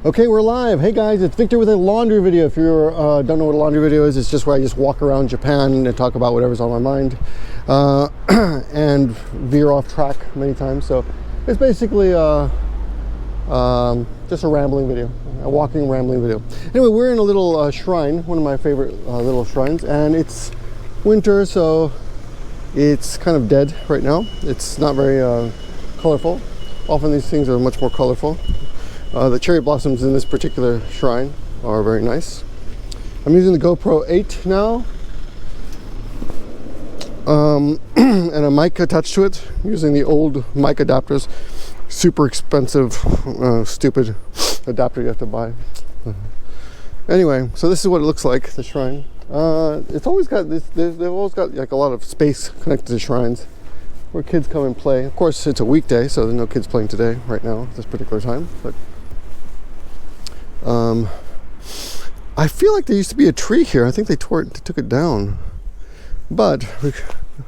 Okay, we're live. Hey guys, it's Victor with a laundry video. If you don't know what a laundry video is, it's just where I just walk around Japan and talk about whatever's on my mind and veer off track many times. So it's basically just a rambling video, a walking rambling video. Anyway, we're in a little shrine, one of my favorite little shrines, and it's winter, so it's kind of dead right now. It's not very colorful. Often these things are much more colorful. The cherry blossoms in this particular shrine are very nice. I'm using the GoPro 8 now, and a mic attached to it, using the old mic adapters. Super expensive, stupid adapter you have to buy. Anyway, so this is what it looks like, the shrine. It's always got this, they've always got like a lot of space connected to shrines where kids come and play. Of course, it's a weekday, so there's no kids playing today, right now, at this particular time. But I feel like there used to be a tree here. I think they took it down. But I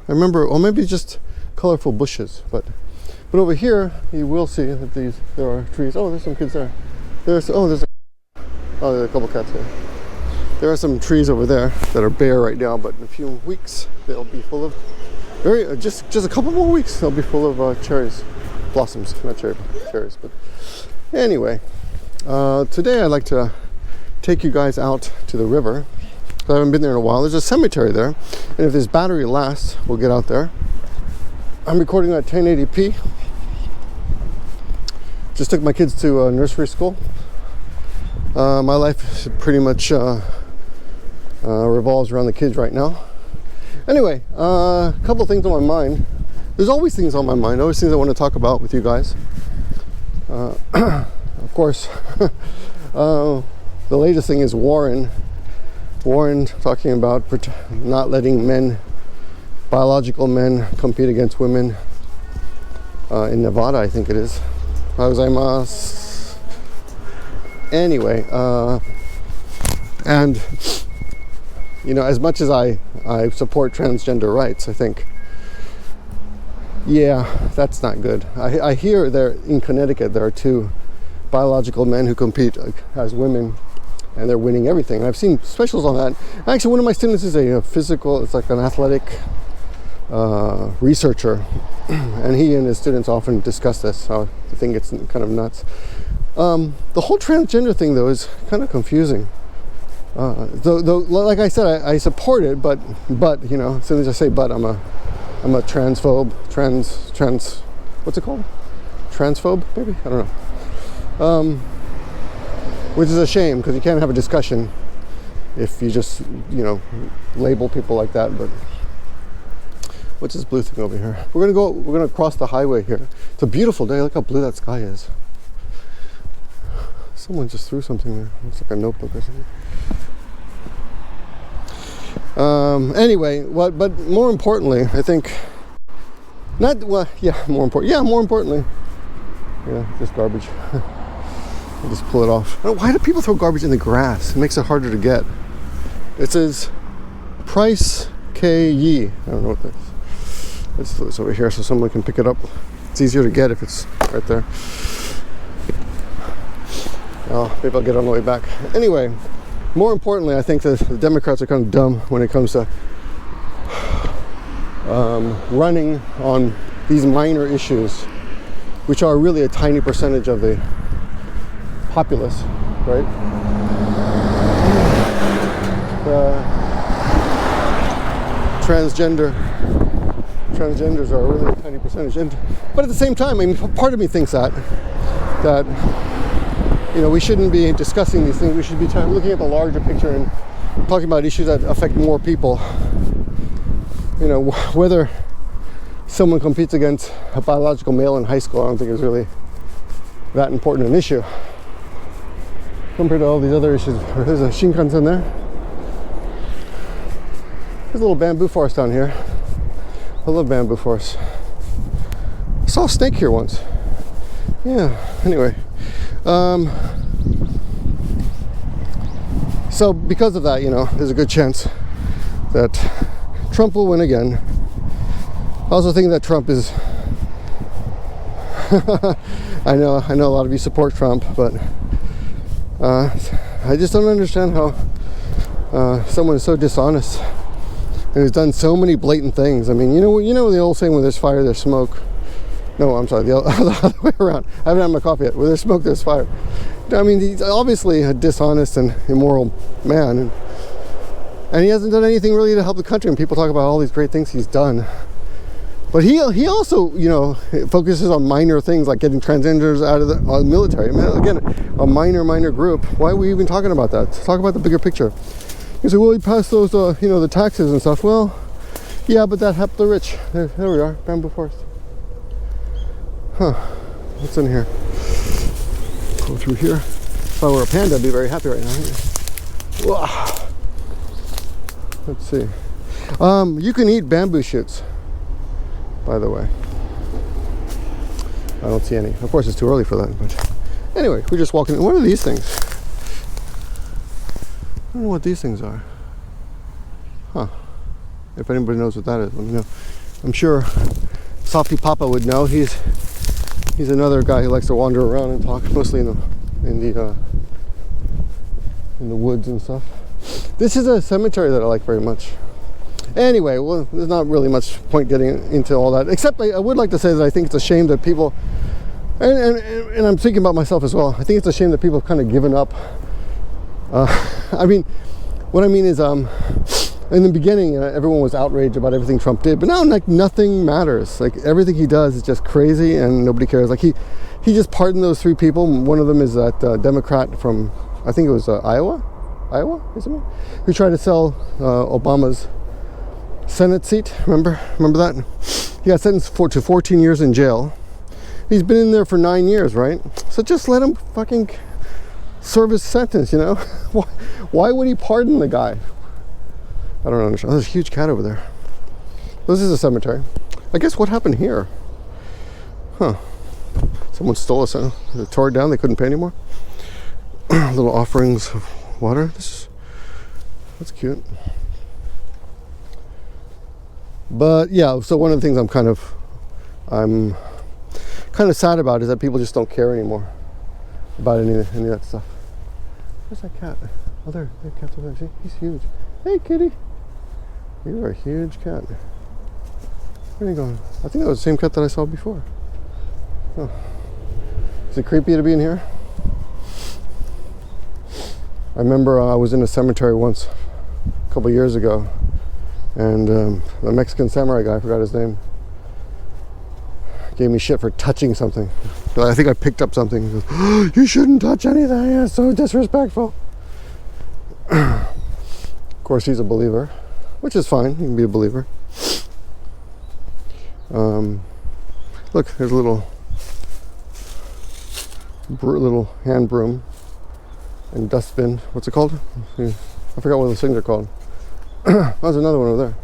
remember, or maybe just colorful bushes. But over here, you will see that there are trees. Oh, there's some kids there. There's a couple cats here. There are some trees over there that are bare right now, but in a few weeks they'll be full of just a couple more weeks. They'll be full of cherries, blossoms, not cherries. But anyway. Today I'd like to take you guys out to the river. I haven't been there in a while. There's a cemetery there, and if this battery lasts, we'll get out there. I'm recording at 1080p. Just took my kids to nursery school. My life pretty much revolves around the kids right now. Anyway, a couple things on my mind. There's always things on my mind, always things I want to talk about with you guys. Of course, the latest thing is Warren talking about not letting biological men compete against women in Nevada, I think it is. Anyway, and you know, as much as I support transgender rights, I think, yeah, that's not good. I hear there in Connecticut there are two biological men who compete as women, and they're winning everything. I've seen specials on that. Actually, one of my students is it's like an athletic researcher, and he and his students often discuss this. So I think it's kind of nuts. The whole transgender thing, though, is kind of confusing. Though, like I said, I support it, but you know, as soon as I say "but," I'm a transphobe. What's it called? Transphobe, maybe? I don't know. Which is a shame, because you can't have a discussion if you just, you know, label people like that. But what's this blue thing over here? We're gonna cross the highway here. It's a beautiful day. Look how blue that sky is. Someone just threw something there. Looks like a notebook or something. Anyway, but more importantly, I think more importantly, yeah, just garbage. I'll just pull it off. Why do people throw garbage in the grass? It makes it harder to get. It says Price KY. I don't know what that is. Let's throw this over here so someone can pick it up. It's easier to get if it's right there. Oh, maybe I'll get it on the way back. Anyway, more importantly, I think that the Democrats are kind of dumb when it comes to running on these minor issues, which are really a tiny percentage of the populace, right? Transgenders are a really tiny percentage, but at the same time, I mean, part of me thinks that you know, we shouldn't be discussing these things. We should be looking at the larger picture and talking about issues that affect more people. You know, whether someone competes against a biological male in high school, I don't think is really that important an issue compared to all these other issues. There's a Shinkansen there. There's a little bamboo forest down here. I love bamboo forests. I saw a snake here once. Yeah, anyway. So because of that, you know, there's a good chance that Trump will win again. I also think that Trump is I know a lot of you support Trump, but I just don't understand how someone is so dishonest and has done so many blatant things. I mean, you know the old saying, when there's fire, there's smoke. No, I'm sorry, the other way around. I haven't had my coffee yet. Where there's smoke, there's fire. I mean, he's obviously a dishonest and immoral man, and he hasn't done anything really to help the country. And people talk about all these great things he's done, but he also, you know, focuses on minor things like getting transgenders out of the military. I mean, again, a minor group. Why are we even talking about that? Let's talk about the bigger picture. You say, well, he passed those, you know, the taxes and stuff. Well, yeah, but that helped the rich. There we are, bamboo forest. Huh? What's in here? Go through here. If I were a panda, I'd be very happy right now. Wow. Let's see. You can eat bamboo shoots, by the way. I don't see any. Of course, it's too early for that. But anyway, we're just walking. What are these things? I don't know what these things are. Huh. If anybody knows what that is, let me know. I'm sure Softy Papa would know. He's another guy who likes to wander around and talk, mostly in the woods and stuff. This is a cemetery that I like very much. Anyway, well, there's not really much point getting into all that, except I would like to say that I think it's a shame that people, and I'm thinking about myself as well, I think it's a shame that people have kind of given up. I mean, what I mean is, in the beginning, everyone was outraged about everything Trump did, but now, like, nothing matters. Like, everything he does is just crazy, and nobody cares. Like, he just pardoned those 3 people. One of them is that Democrat from, I think it was Iowa, isn't it? Who tried to sell Obama's Senate seat. Remember that? He got sentenced to 14 years in jail. He's been in there for 9 years, right? So just let him fucking serve his sentence, you know? Why would he pardon the guy? I don't understand. Oh, there's a huge cat over there. This is a cemetery. I guess what happened here? Huh. Someone stole us. They tore it down. They couldn't pay anymore. Little offerings of water. That's cute. But yeah, so one of the things I'm kind of sad about is that people just don't care anymore about any of that stuff. Where's that cat? Oh, there cat's over there. See, he's huge. Hey, kitty. You're a huge cat. Where are you going? I think that was the same cat that I saw before. Oh. Is it creepy to be in here? I remember I was in a cemetery once, a couple years ago, and the Mexican samurai guy, I forgot his name, gave me shit for touching something. I think I picked up something. He goes, oh, you shouldn't touch anything. It's so disrespectful. Of course, he's a believer, which is fine. You can be a believer. Look, there's a little hand broom and dustbin. What's it called? I forgot what those things are called. There's another one over there.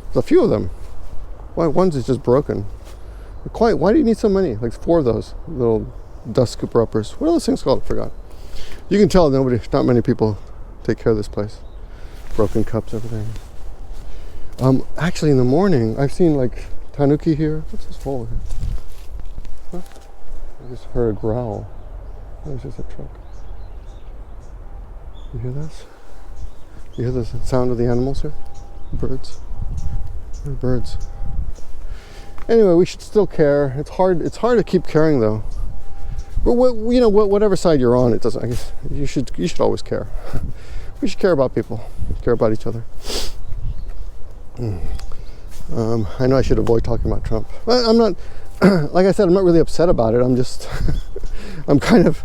There's a few of them. Why? One's is just broken. Why do you need so many? Like 4 of those little dust scooper uppers. What are those things called? I forgot. You can tell not many people take care of this place. Broken cups, everything. Actually, in the morning, I've seen like tanuki here. What's this hole here? Huh? I just heard a growl. There's just a truck. You hear this? You hear the sound of the animals here? Birds. They're birds. Anyway, we should still care. It's hard to keep caring though. But whatever side you're on, it doesn't. I guess you should always care. We should care about people, care about each other. I know I should avoid talking about Trump. I'm not, like I said, I'm not really upset about it. I'm just, I'm kind of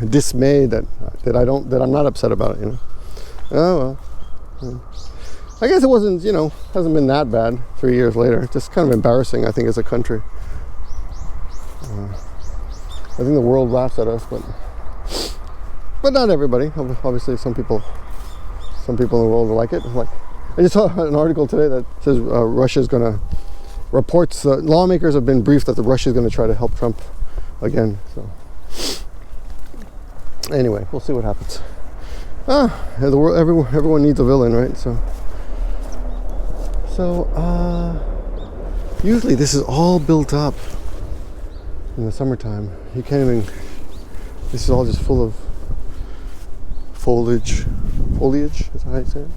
dismayed that I'm not upset about it. You know. Oh well. I guess it wasn't. Hasn't been that bad 3 years later. It's just kind of embarrassing, I think, as a country. I think the world laughs at us, but not everybody. Obviously, some people in the world like it. Like, I just saw an article today that says Russia's going to reports. Lawmakers have been briefed that Russia is going to try to help Trump again. So anyway, we'll see what happens. The world, everyone needs a villain, right? So usually this is all built up in the summertime. You can't even. This is all just full of foliage is how you say it.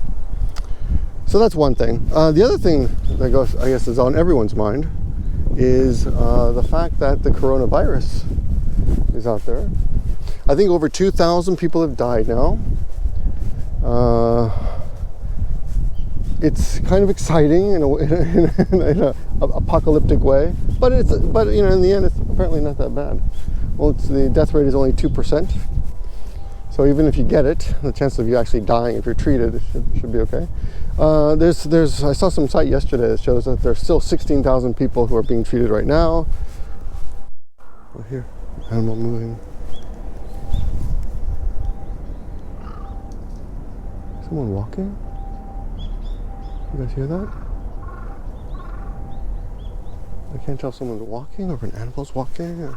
So that's one thing. The other thing that goes, I guess, is on everyone's mind is the fact that the coronavirus is out there. I think over 2,000 people have died now. It's kind of exciting in a apocalyptic way, but in the end, it's apparently not that bad. Well, the death rate is only 2%. So even if you get it, the chance of you actually dying if you're treated should be okay. I saw some site yesterday that shows that there's still 16,000 people who are being treated right now. Oh, here, animal moving. Someone walking? You guys hear that? I can't tell if someone's walking or if an animal's walking. I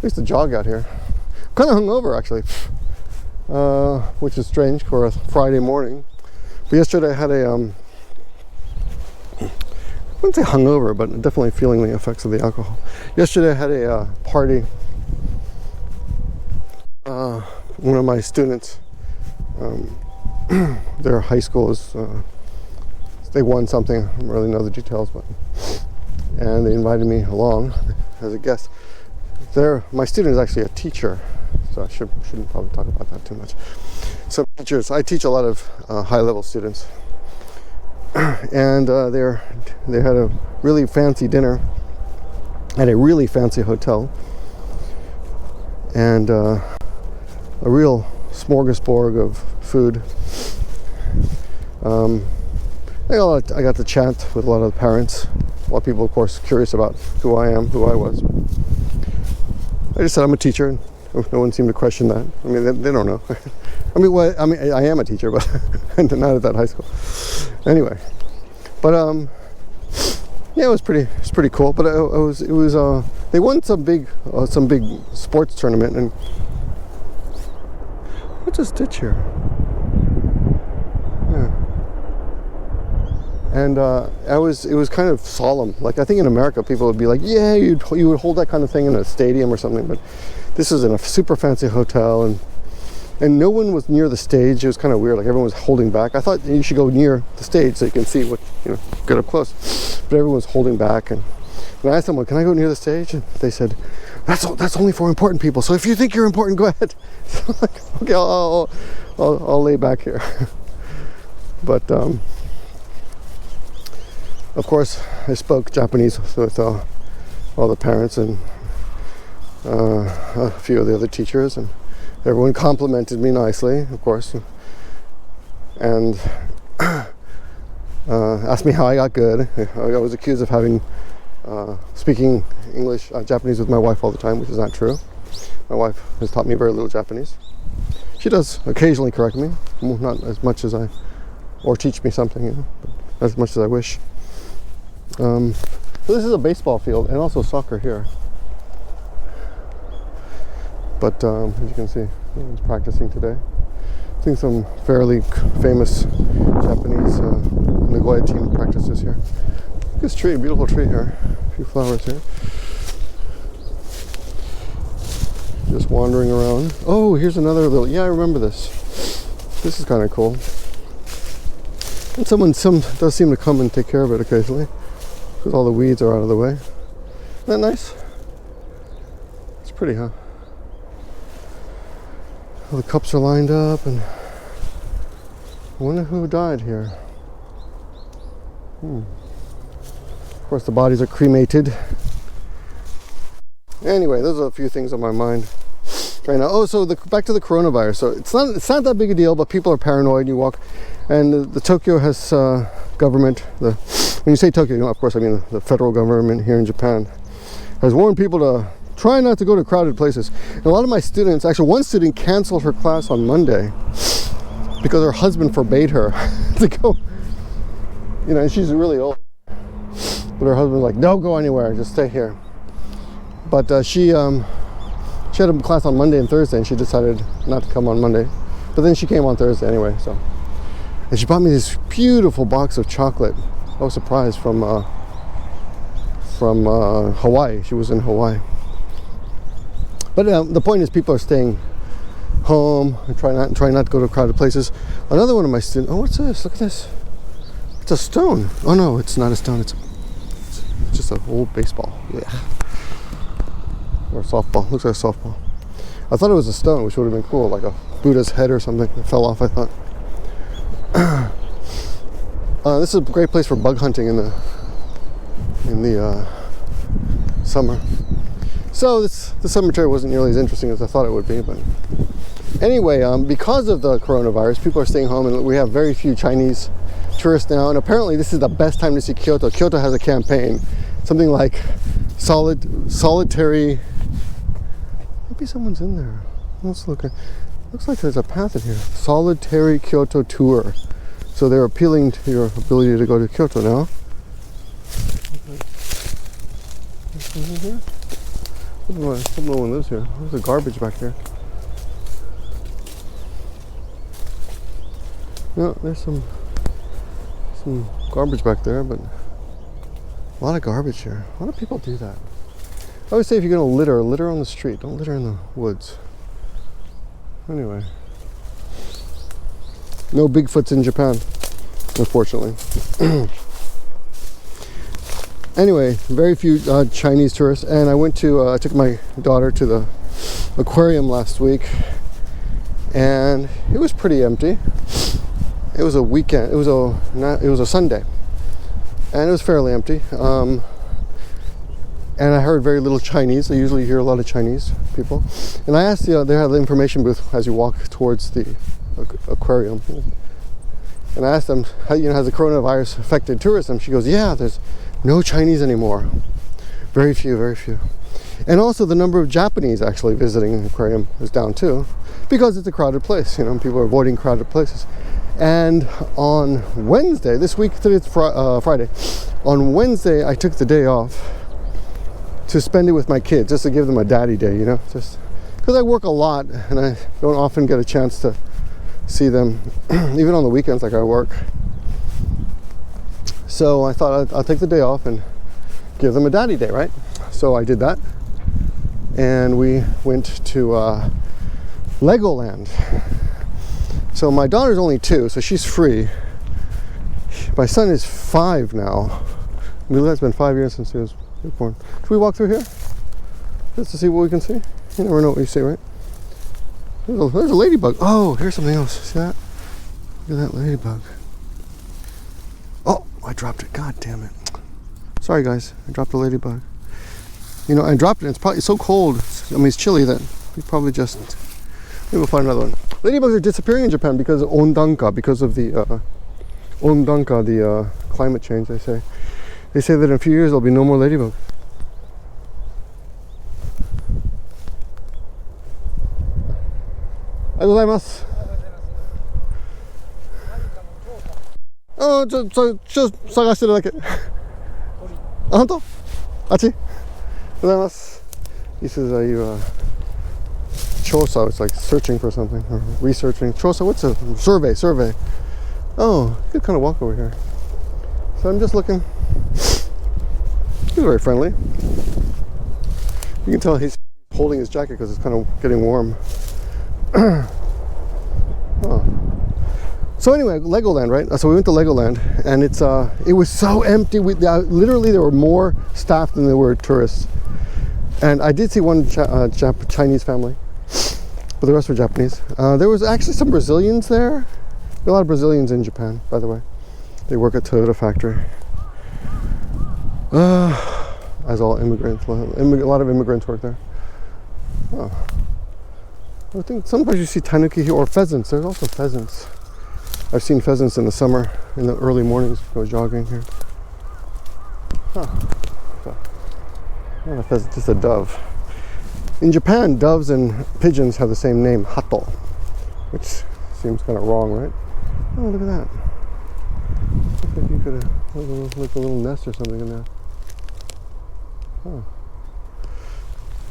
used to jog out here. I'm kind of hungover actually, which is strange for a Friday morning. But yesterday I had I wouldn't say hungover, but definitely feeling the effects of the alcohol. Yesterday I had a party. One of my students, their high school is, they won something, I don't really know the details, and they invited me along as a guest. My student is actually a teacher, so I shouldn't probably talk about that too much. So teachers, I teach a lot of high-level students, and they had a really fancy dinner at a really fancy hotel, and a real smorgasbord of food. I got to chat with a lot of the parents. A lot of people, of course, curious about who I am, who I was. I just said I'm a teacher, and no one seemed to question that. I mean, they don't know. I am a teacher, but not at that high school. Anyway, but yeah, it was pretty cool. But they won some big sports tournament, and what's this ditch here? Yeah. And it was kind of solemn. Like, I think in America people would be like, yeah, you would hold that kind of thing in a stadium or something, but this was in a super fancy hotel, and no one was near the stage. It was kind of weird, like everyone was holding back. I thought you should go near the stage so you can see what, get up close. But everyone was holding back, and I asked someone, can I go near the stage? And they said, that's only for important people, so if you think you're important, go ahead. So I'm like, okay, I'll lay back here. But of course, I spoke Japanese with all the parents and a few of the other teachers, and everyone complimented me nicely, of course, and asked me how I got good. I was accused of speaking Japanese with my wife all the time, which is not true. My wife has taught me very little Japanese. She does occasionally correct me, not as much as or teach me something, but as much as I wish. So this is a baseball field and also soccer here. But as you can see, no one's practicing today. I think some fairly famous Japanese Nagoya team practices here. Look at this tree, beautiful tree here. A few flowers here. Just wandering around. Oh, here's another little, yeah, I remember this. This is kind of cool. And someone does seem to come and take care of it occasionally, because all the weeds are out of the way. Isn't that nice? It's pretty, huh? All the cups are lined up, and I wonder who died here. Of course, the bodies are cremated. Anyway, those are a few things on my mind right now. Oh, so back to the coronavirus. So it's not that big a deal, but people are paranoid. You walk, and the Tokyo has government. When you say Tokyo, of course, I mean the federal government here in Japan has warned people to try not to go to crowded places. And a lot of my students, actually one student canceled her class on Monday because her husband forbade her to go. And she's really old. But her husband's like, don't go anywhere, just stay here. But she had a class on Monday and Thursday, and she decided not to come on Monday. But then she came on Thursday anyway, so. And she bought me this beautiful box of chocolate. I was surprised from Hawaii. She was in Hawaii. But the point is, people are staying home and try not to go to crowded places. Another one of my students. Oh, what's this? Look at this. It's a stone. Oh no, it's not a stone. It's just an old baseball. Yeah. Or a softball. Looks like a softball. I thought it was a stone, which would have been cool, like a Buddha's head or something that fell off, I thought. This is a great place for bug hunting in the summer. So the cemetery wasn't nearly as interesting as I thought it would be, but anyway, because of the coronavirus, people are staying home, and we have very few Chinese tourists now. And apparently, this is the best time to see Kyoto. Kyoto has a campaign, something like solitary. Maybe someone's in there. Let's look. Looks like there's a path in here. Solitary Kyoto tour. So they're appealing to your ability to go to Kyoto now. Someone lives here. There's a garbage back there. No, there's some garbage back there, but a lot of garbage here. Why do people do that? I always say if you're gonna litter on the street. Don't litter in the woods. Anyway. No Bigfoots in Japan, unfortunately. Anyway, very few Chinese tourists, and I went to I took my daughter to the aquarium last week, and it was pretty empty. It was a weekend. It was a Sunday, and it was fairly empty. And I heard very little Chinese. I usually hear a lot of Chinese people, and I asked they had the information booth as you walk towards the aquarium, and I asked them, has the coronavirus affected tourism? She goes, yeah, there's no Chinese anymore. Very few. And also the number of Japanese actually visiting the aquarium is down too, because it's a crowded place. People are avoiding crowded places. And on Wednesday, this week, today it's Friday, on Wednesday I took the day off to spend it with my kids, just to give them a daddy day, just because I work a lot and I don't often get a chance to see them, even on the weekends like I work. So I thought I'll take the day off and give them a daddy day, right? So I did that, and we went to Legoland. So my daughter's only 2, so she's free. My son is 5 now. It's been 5 years since he was born. Should we walk through here just to see what we can see? You never know what you see, right? There's a ladybug. Oh, here's something else. See that? Look at that ladybug. Oh, I dropped it. God damn it. Sorry, guys. I dropped the ladybug. I dropped it. It's probably so cold. It's chilly that we probably just... Maybe we'll find another one. Ladybugs are disappearing in Japan because of ondanka, because of the ondanka, the climate change, they say. They say that in a few years there'll be no more ladybugs. Arigatou gozaimasu. Just 探してるだけ。あ、本当？あっち？ございます。This is a chosa. It's like searching for something or researching. Chosa, what's a survey? Oh, you could kind of walk over here. So I'm just looking. He's very friendly. You can tell he's holding his jacket because it's kind of getting warm. Oh. So anyway, Legoland, right? So we went to Legoland, and it was so empty. Literally, there were more staff than there were tourists. And I did see one Chinese family, but the rest were Japanese. There was actually some Brazilians there. There are a lot of Brazilians in Japan, by the way. They work at Toyota factory. As all immigrants, a lot of immigrants work there. Oh. I think sometimes you see tanuki here, or pheasants. There's also pheasants. I've seen pheasants in the summer, in the early mornings, go jogging here. Huh. Not a pheasant, just a dove. In Japan, doves and pigeons have the same name, hato, which seems kind of wrong, right? Oh, look at that. Looks like you could have like a little nest or something in there. Oh.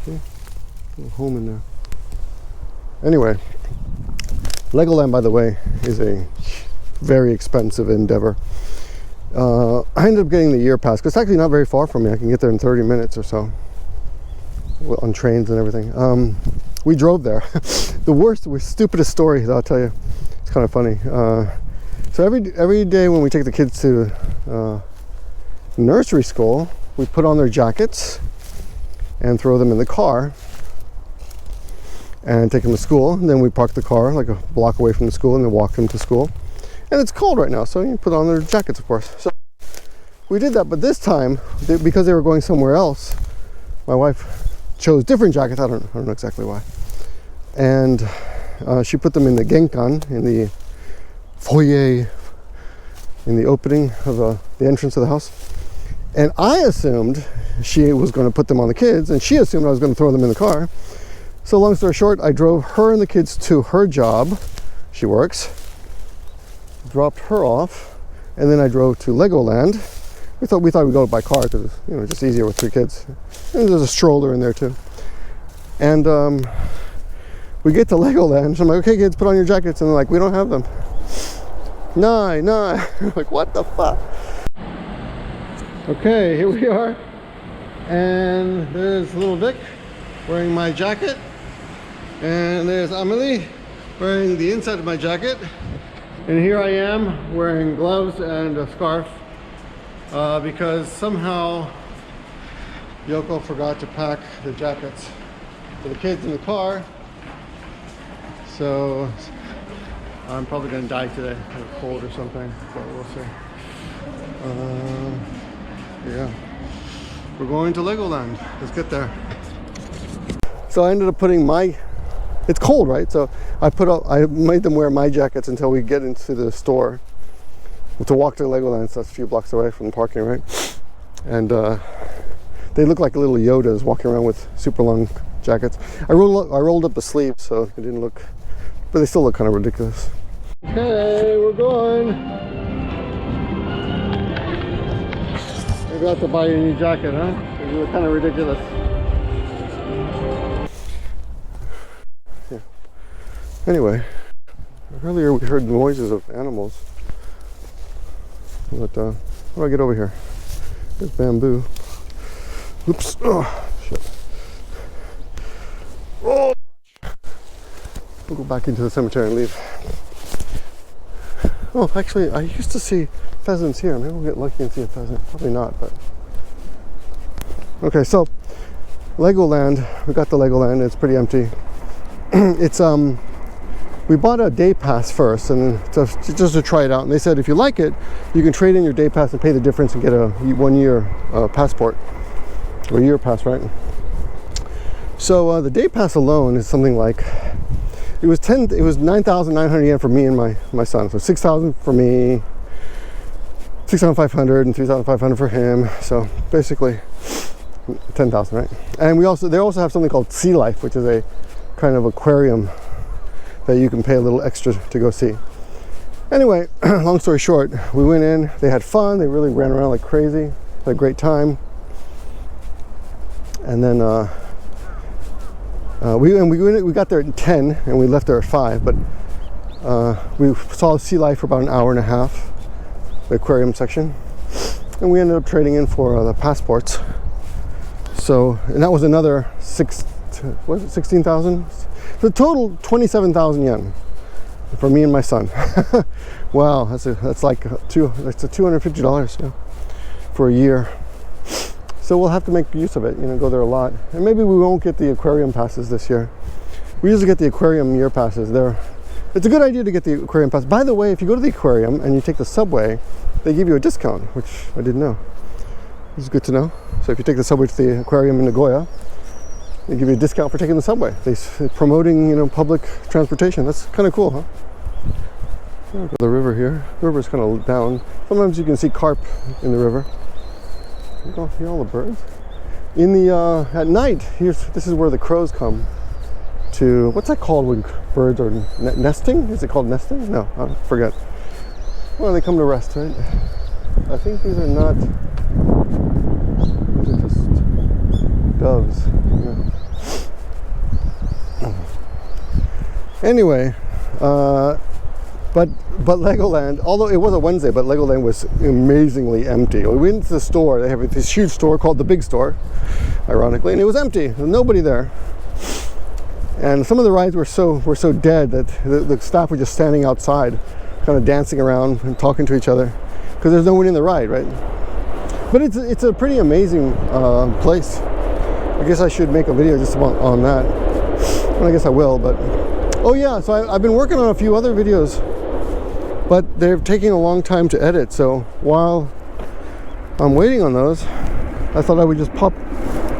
See? A little home in there. Anyway, Legoland, by the way, is a very expensive endeavor. I ended up getting the year pass because it's actually not very far from me. I can get there in 30 minutes or so on trains and everything. we drove there. The stupidest story that I'll tell you. It's kind of funny. So every day when we take the kids to nursery school, we put on their jackets and throw them in the car and take them to school. And then we park the car like a block away from the school and then walk them to school. And it's cold right now, so you put on their jackets, of course. So we did that, but this time, because they were going somewhere else, my wife chose different jackets. I don't know exactly why. And she put them in the genkan, in the foyer, in the opening of the entrance of the house. And I assumed she was going to put them on the kids, and she assumed I was going to throw them in the car. So long story short, I drove her and the kids to her job. She works. Dropped her off, and then I drove to Legoland. We thought we'd go by car because it's just easier with 3 kids. And there's a stroller in there too. And we get to Legoland. So I'm like, okay, kids, put on your jackets. And they're like, we don't have them. No. I'm like, what the fuck? Okay, here we are. And there's little Vic wearing my jacket. And there's Amelie wearing the inside of my jacket. And here I am wearing gloves and a scarf because somehow Yoko forgot to pack the jackets for the kids in the car. So I'm probably going to die today of a cold or something, but we'll see. Yeah, we're going to Legoland. Let's get there. So I ended up putting it's cold, right? So I made them wear my jackets until we get into the store to walk to Legoland. So that's a few blocks away from the parking, right? And they look like little Yodas walking around with super long jackets. I rolled up the sleeves so it didn't look, but they still look kind of ridiculous. Okay, we're going. Maybe I'll have to buy you a new jacket, huh? You look kind of ridiculous. Anyway, earlier we heard noises of animals, but how do I get over here? There's bamboo. Oops, oh, shit. Oh! We'll go back into the cemetery and leave. Oh, actually, I used to see pheasants here. Maybe we'll get lucky and see a pheasant. Probably not, but... Okay, so, Legoland. We got the Legoland. It's pretty empty. It's, we bought a day pass first, and just to try it out. And they said if you like it, you can trade in your day pass and pay the difference and get a 1-year passport, or a year pass, right? So the day pass alone is something like it was 9,900 yen for me and my son. So 6,000 for me, 6,500 and 3,500 for him. So basically 10,000, right? And they also have something called Sea Life, which is a kind of aquarium that you can pay a little extra to go see. Anyway, long story short, we went in, they had fun, they really ran around like crazy, had a great time. And then we got there at 10 and we left there at 5, but we saw Sea Life for about an hour and a half, the aquarium section, and we ended up trading in for the passports. So, and that was another 16,000? The total 27,000 yen for me and my son. Wow, that's like $250 for a year. So we'll have to make use of it, go there a lot. And maybe we won't get the aquarium passes this year. We usually get the aquarium year passes. It's a good idea to get the aquarium pass. By the way, if you go to the aquarium and you take the subway, they give you a discount, which I didn't know. It's good to know. So if you take the subway to the aquarium in Nagoya, they give you a discount for taking the subway. They're promoting, public transportation. That's kind of cool, huh? Look at the river here. The river's kind of down. Sometimes you can see carp in the river. You don't hear all the birds. At night, this is where the crows come to. What's that called when birds are nesting? Is it called nesting? No, I forget. Well, they come to rest, right? I think these are not. These are just doves. Yeah. Anyway, but Legoland, although it was a Wednesday, but Legoland was amazingly empty. We went to the store. They have this huge store called the Big Store, ironically, and it was empty. There was nobody there. And some of the rides were so dead that the staff were just standing outside, kind of dancing around and talking to each other, because there's no one in the ride, right? But it's a pretty amazing place. I guess I should make a video just on that. Well, I guess I will, but oh yeah, so I've been working on a few other videos, but they're taking a long time to edit. So while I'm waiting on those, I thought I would just pop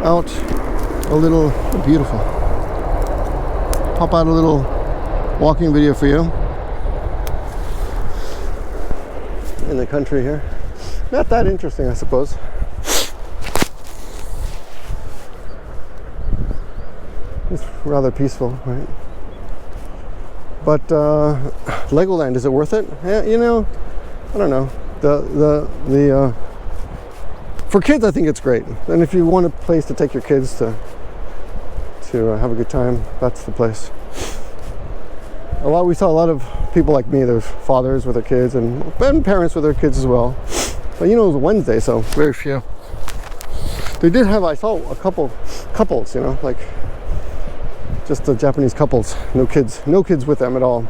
out a little beautiful. Pop out a little walking video for you in the country here. Not that interesting, I suppose. It's rather peaceful, right? But Legoland, is it worth it? Yeah, you know, I don't know. For kids, I think it's great. And if you want a place to take your kids to have a good time, that's the place. We saw a lot of people like me. There's fathers with their kids and parents with their kids as well. But you know, it was Wednesday, so very few. They did have, I saw a couple couples, you know, like just the Japanese couples, no kids with them at all.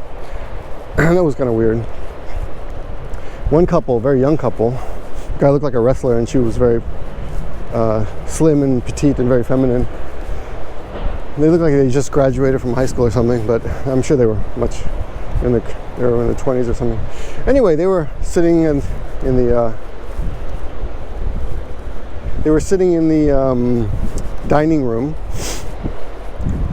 And that was kind of weird. One couple, very young couple, guy looked like a wrestler and she was very slim and petite and very feminine. They looked like they just graduated from high school or something, but I'm sure they were in their 20s or something. Anyway, they were sitting in the dining room.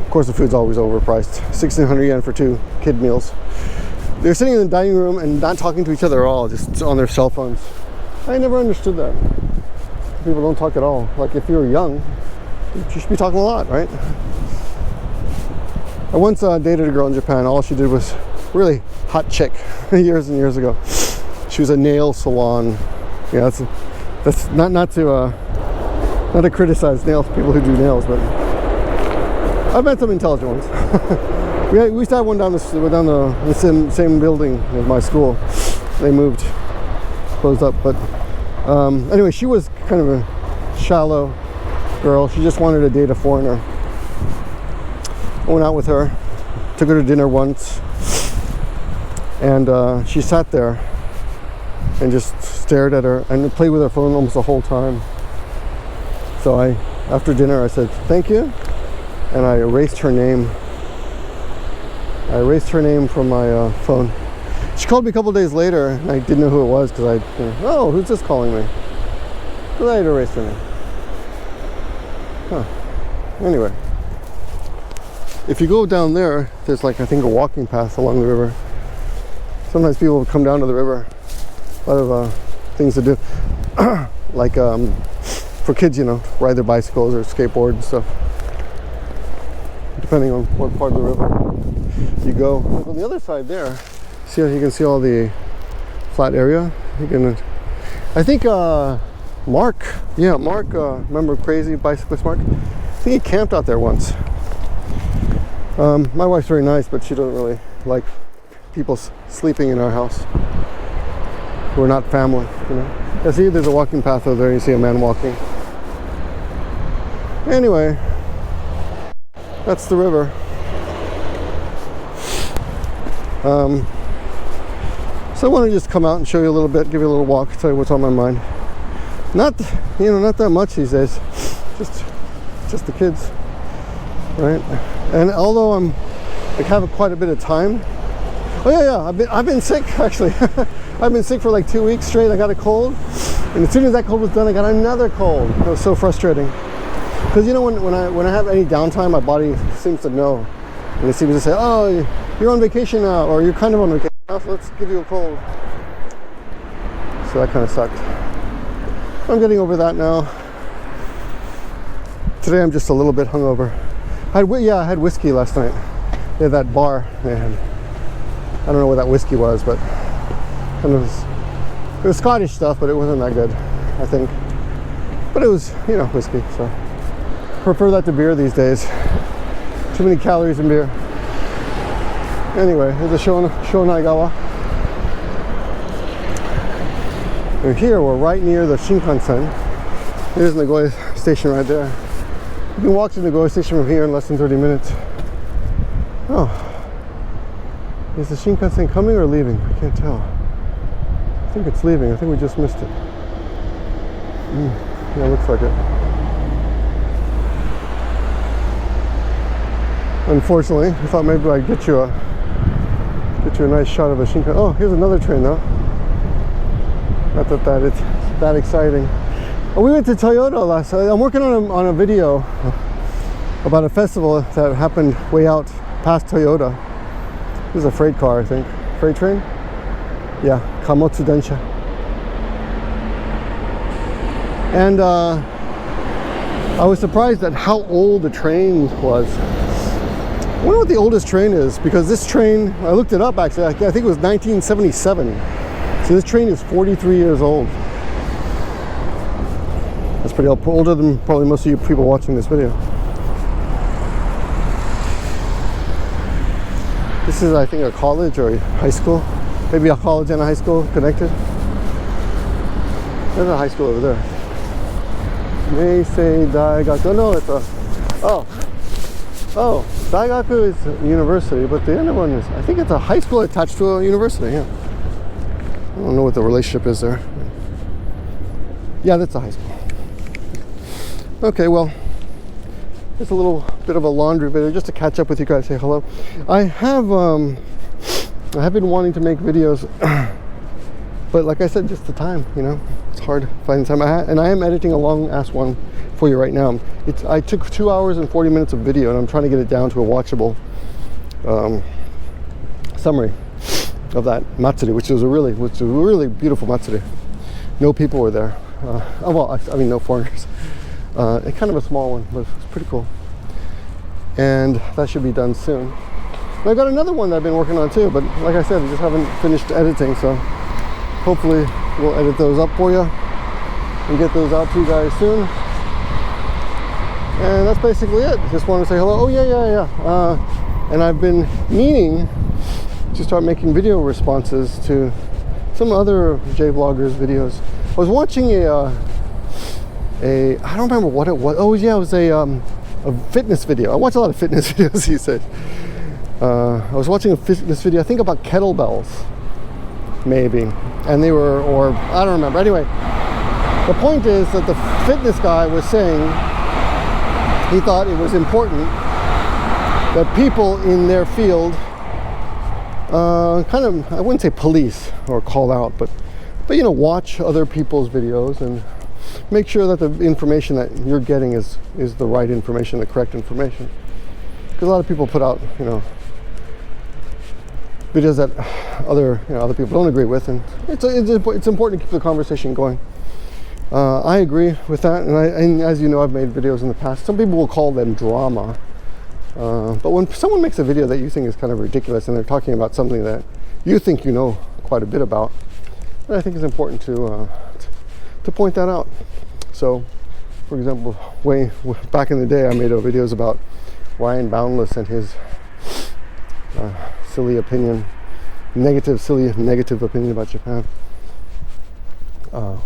Of course, the food's always overpriced. 1,600 yen for 2 kid meals. They're sitting in the dining room and not talking to each other at all, just on their cell phones. I never understood that. People don't talk at all. Like, if you're young, you should be talking a lot, right? I once dated a girl in Japan. All she did was really hot chick years and years ago. She was a nail salon. Yeah, that's not to criticize people who do nails, but I've met some intelligent ones. we used to have one down the same building as my school. They moved, closed up, but anyway, she was kind of a shallow girl. She just wanted to date a foreigner. I went out with her, took her to dinner once, and she sat there and just stared at her and played with her phone almost the whole time. So after dinner, I said, "Thank you," and I erased her name. From my phone. She called me a couple days later, and I didn't know who it was because oh, who's this calling me? Because I had erased her name. Huh. Anyway, if you go down there, there's like, I think, a walking path along the river. Sometimes people come down to the river. A lot of things to do, like for kids, you know, ride their bicycles or skateboard and stuff, depending on what part of the river you go. On the other side there, see how you can see all the flat area. You can, I think Mark, remember Crazy Bicyclist Mark? I think he camped out there once. My wife's very nice, but she doesn't really like people sleeping in our house. We're not family, you know. Yeah, see, there's a walking path over there. You see a man walking. Anyway, that's the river. So I want to just come out and show you a little bit, give you a little walk, tell you what's on my mind. Not that much these days. Just the kids, right? And although I'm like have quite a bit of time. Oh yeah, I've been sick actually. I've been sick for like 2 weeks straight. I got a cold, and as soon as that cold was done, I got another cold. It was so frustrating. Because you know, when I have any downtime, my body seems to know, and it seems to say, "Oh, you're on vacation now," or "You're kind of on vacation now, so let's give you a cold." So that kind of sucked. I'm getting over that now. Today I'm just a little bit hungover. I had whiskey last night. They had that bar. And I don't know what that whiskey was, but it was Scottish stuff, but it wasn't that good, I think. But it was, you know, whiskey, so prefer that to beer these days. Too many calories in beer. Anyway, here's the Shonaigawa. And here we're right near the Shinkansen. There's Nagoya Station right there. You can walk to Nagoya Station from here in less than 30 minutes. Oh, is the Shinkansen coming or leaving? I can't tell. I think it's leaving. I think we just missed it. Yeah, it looks like it. Unfortunately, I thought maybe I'd get you a nice shot of a Shinkansen. Oh, here's another train though. Not that it's that exciting. Oh, we went to Toyota last night. I'm working on a video about a festival that happened way out past Toyota. This is a freight car, I think. Freight train? Yeah, Kamotsu Densha. And I was surprised at how old the train was. I wonder what the oldest train is, because this train, I looked it up actually, I think it was 1977. So this train is 43 years old. That's pretty old, older than probably most of you people watching this video. This is, I think, a college or a high school. Maybe a college and a high school connected. There's a high school over there. Meisei Daigaku. No, it's a... Oh, Daigaku is a university, but the other one is... I think it's a high school attached to a university, yeah. I don't know what the relationship is there. Yeah, that's a high school. Okay, well... It's a little bit of a laundry video just to catch up with you guys, say hello. I have been wanting to make videos, but like I said, just the time, you know, it's hard finding time. And I am editing a long ass one for you right now. I took 2 hours and 40 minutes of video, and I'm trying to get it down to a watchable summary of that Matsuri, which was a really beautiful Matsuri. No people were there. Well, I mean, no foreigners. Kind of a small one, but it's pretty cool. And that should be done soon. And I've got another one that I've been working on too, but like I said, I just haven't finished editing, so hopefully we'll edit those up for you and get those out to you guys soon. And that's basically it. Just want to say hello. Oh yeah. And I've been meaning to start making video responses to some other J-vloggers videos. I was watching I don't remember what it was. Oh yeah, it was a fitness video. I watch a lot of fitness videos these days. I was watching a fitness video, I think about kettlebells, maybe. And they were, or I don't remember. Anyway, the point is that the fitness guy was saying he thought it was important that people in their field kind of, I wouldn't say police or call out, but you know, watch other people's videos and make sure that the information that you're getting is the right information, the correct information. Because a lot of people put out, you know, videos that other people don't agree with, and it's important to keep the conversation going. I agree with that, and as you know, I've made videos in the past. Some people will call them drama, but when someone makes a video that you think is kind of ridiculous, and they're talking about something that you think you know quite a bit about, then I think it's important to point that out. So, for example, way back in the day, I made videos about Ryan Boundless and his silly opinion, silly negative opinion about Japan,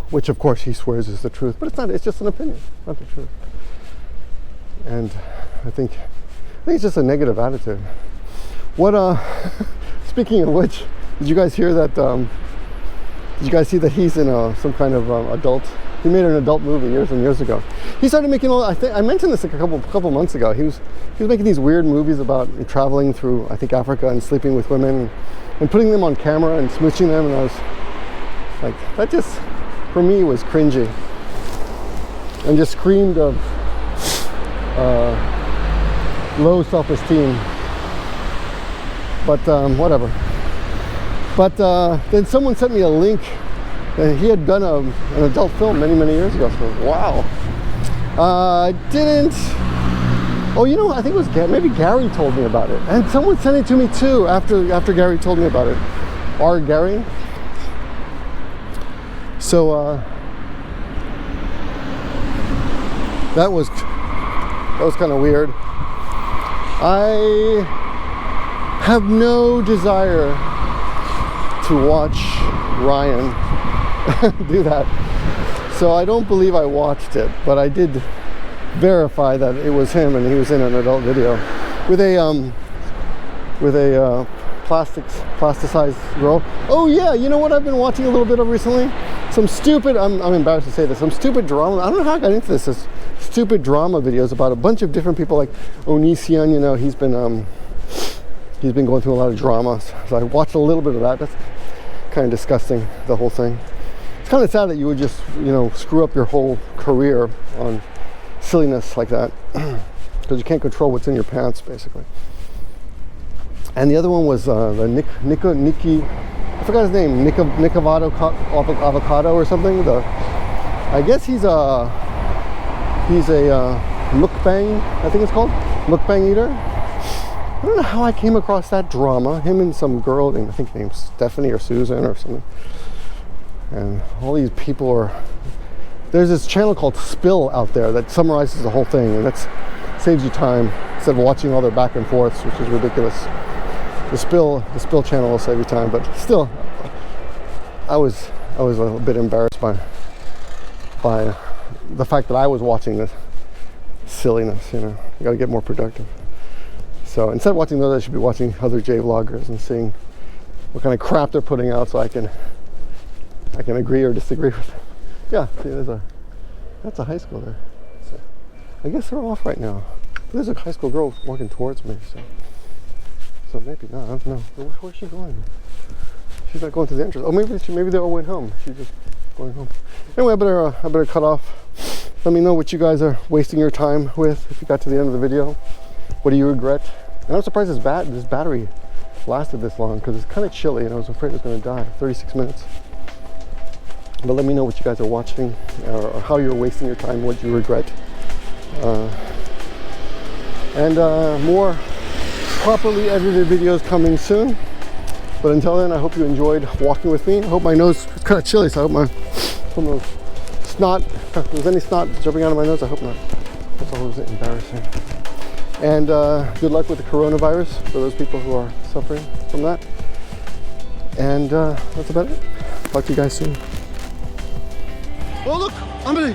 which of course he swears is the truth, but it's not. It's just an opinion, not the truth. And I think it's just a negative attitude. What? Speaking of which, did you guys hear that? Did you guys see that he's in some kind of adult? He made an adult movie years and years ago. He started making all. I think I mentioned this like a couple months ago. He was making these weird movies about traveling through, I think, Africa and sleeping with women and putting them on camera and smooching them. And I was like, that just for me was cringy and just screamed of low self-esteem. But whatever. But then someone sent me a link. And he had done an adult film many years ago. So wow. Didn't. Oh, you know, I think it was maybe Gary told me about it, and someone sent it to me too after Gary told me about it. Gary. So that was kind of weird. I have no desire to watch Ryan do that, so I don't believe I watched it, but I did verify that it was him and he was in an adult video with a with a plasticized girl. Oh yeah, you know what I've been watching a little bit of recently? Some stupid, I'm embarrassed to say this, some stupid drama. I don't know how I got into this stupid drama videos about a bunch of different people, like Onision, you know, he's been going through a lot of drama. So I watched a little bit of that. That's kind of disgusting, the whole thing. It's kind of sad that you would just, you know, screw up your whole career on silliness like that, because you can't control what's in your pants, basically. And the other one was the Nikki, I forgot his name, Avocado or something. I guess he's a mukbang, I think it's called, mukbang eater. I don't know how I came across that drama. Him and some girl, I think named Stephanie or Susan or something. And all these people are, there's this channel called Spill out there that summarizes the whole thing, and that saves you time instead of watching all their back and forths, which is ridiculous. The Spill channel will save you time, but still, I was a bit embarrassed by the fact that I was watching this silliness. You know, you got to get more productive. So instead of watching those, I should be watching other J vloggers and seeing what kind of crap they're putting out, so I can agree or disagree with them. Yeah, see, that's a high school there. So I guess they're off right now. There's a high school girl walking towards me, so maybe not. I don't know. Where's she going? She's not going to the entrance. Oh, maybe they all went home. She's just going home. Anyway, I better cut off. Let me know what you guys are wasting your time with. If you got to the end of the video, what do you regret? And I'm surprised this battery lasted this long, because it's kind of chilly, and I was afraid it was going to die. 36 minutes. But let me know what you guys are watching, or how you're wasting your time, what you regret. And more properly edited videos coming soon. But until then, I hope you enjoyed walking with me. I hope my nose is kind of chilly, so I hope some of the snot, if there's any snot jumping out of my nose, I hope not. That's always embarrassing. And good luck with the coronavirus for those people who are suffering from that. And that's about it. Talk to you guys soon. Oh look, Amelie!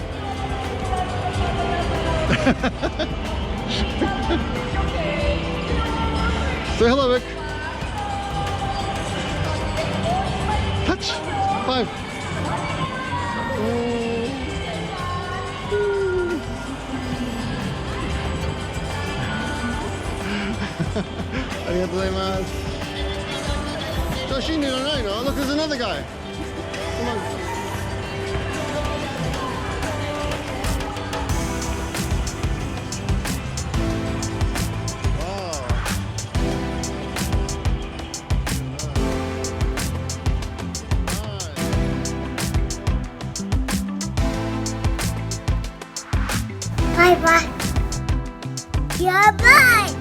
Say hello, Vic. Touch. 5. Arigatou gozaimasu. Look, there's another guy. Come on. Bye bye. Yeah, bye.